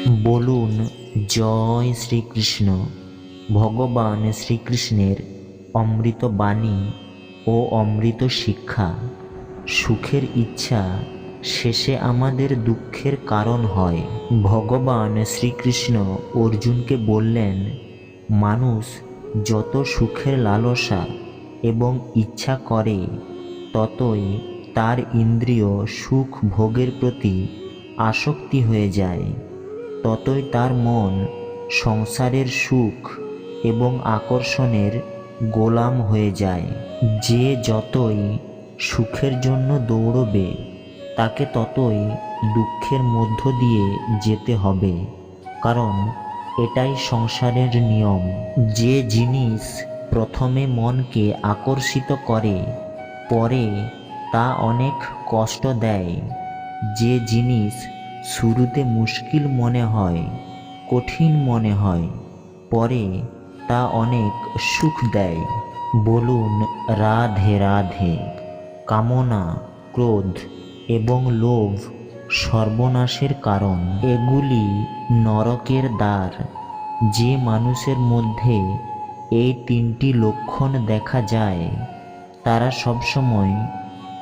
বলুন জয় শ্রীকৃষ্ণ। ভগবান শ্রীকৃষ্ণের অমৃত বাণী ও অমৃত শিক্ষা। সুখের ইচ্ছা শেষে আমাদের দুঃখের কারণ হয়। ভগবান শ্রীকৃষ্ণ অর্জুনকে বললেন, মানুষ যত সুখের লালসা এবং ইচ্ছা করে ততই তার ইন্দ্রিয় সুখ ভোগের প্রতি আসক্তি হয়ে যায়, ততই তার মন সংসারের সুখ এবং আকর্ষণের গোলাম হয়ে যায়। যে যতই সুখের জন্য দৌড়বে তাকে ততই দুঃখের মধ্য দিয়ে যেতে হবে, কারণ এটাই সংসারের নিয়ম। যে জিনিস প্রথমে মনকে আকর্ষিত করে পরে তা অনেক কষ্ট দেয়, যে জিনিস শুরুতে মুশকিল মনে হয়, কঠিন মনে হয়, পরে তা অনেক সুখ দেয়। বলুন রাধে রাধে। কামনা, ক্রোধ এবং লোভ সর্বনাশের কারণ। এগুলি নরকের দ্বার। যে মানুষের মধ্যে এই তিনটি লক্ষণ দেখা যায় তারা সবসময়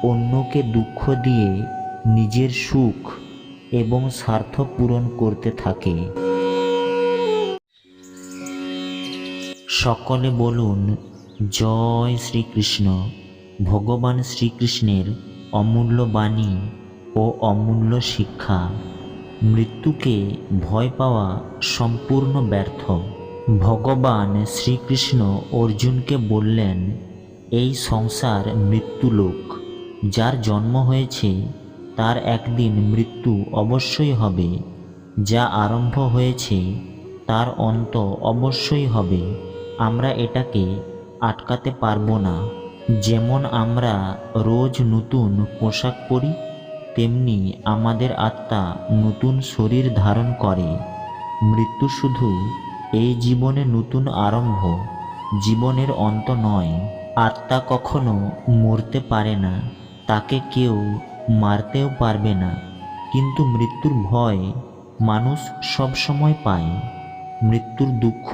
অন্যকে দুঃখ দিয়ে নিজের সুখ এবং স্বার্থ পূরণ করতে থাকে। সকলে বলুন জয় শ্রীকৃষ্ণ। ভগবান শ্রীকৃষ্ণের অমূল্য বাণী ও অমূল্য শিক্ষা। মৃত্যুকে ভয় পাওয়া সম্পূর্ণ ব্যর্থ। ভগবান শ্রীকৃষ্ণ অর্জুনকে বললেন, এই সংসার মৃত্যুলোক। যার জন্ম হয়েছে তার একদিন মৃত্যু অবশ্যই হবে। যা আরম্ভ হয়েছে তার অন্ত অবশ্যই হবে। আমরা এটাকে আটকাতে পারবো না। যেমন আমরা রোজ নতুন পোশাক পরি, তেমনি আমাদের আত্মা নতুন শরীর ধারণ করে। মৃত্যু শুধু এই জীবনে নতুন আরম্ভ, জীবনের অন্ত নয়। আত্মা কখনো মরতে পারে না, তাকে কেউ মারতেও পারবে না, কিন্তু মৃত্যুর ভয় মানুষ সব সময় পায়। মৃত্যুর দুঃখ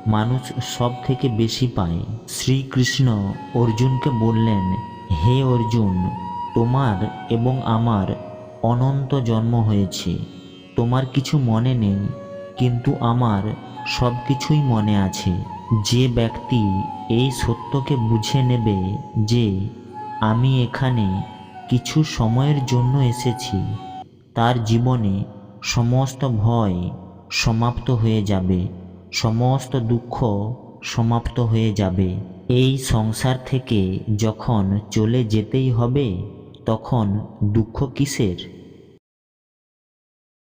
মানুষ সব থেকে বেশি পায়। শ্রীকৃষ্ণ অর্জুনকে বললেন, হে অর্জুন, তোমার এবং আমার অনন্ত জন্ম হয়েছে। তোমার কিছু মনে নেই, কিন্তু আমার সব কিছুই মনে আছে। যে ব্যক্তি এই সত্যকে বুঝে নেবে যে আমি এখানে কিছু সময়ের জন্য এসেছি, তার জীবনে সমস্ত ভয় সমাপ্ত হয়ে যাবে, সমস্ত দুঃখ সমাপ্ত হয়ে যাবে। এই সংসার থেকে যখন চলে যেতেই হবে তখন দুঃখ কিসের?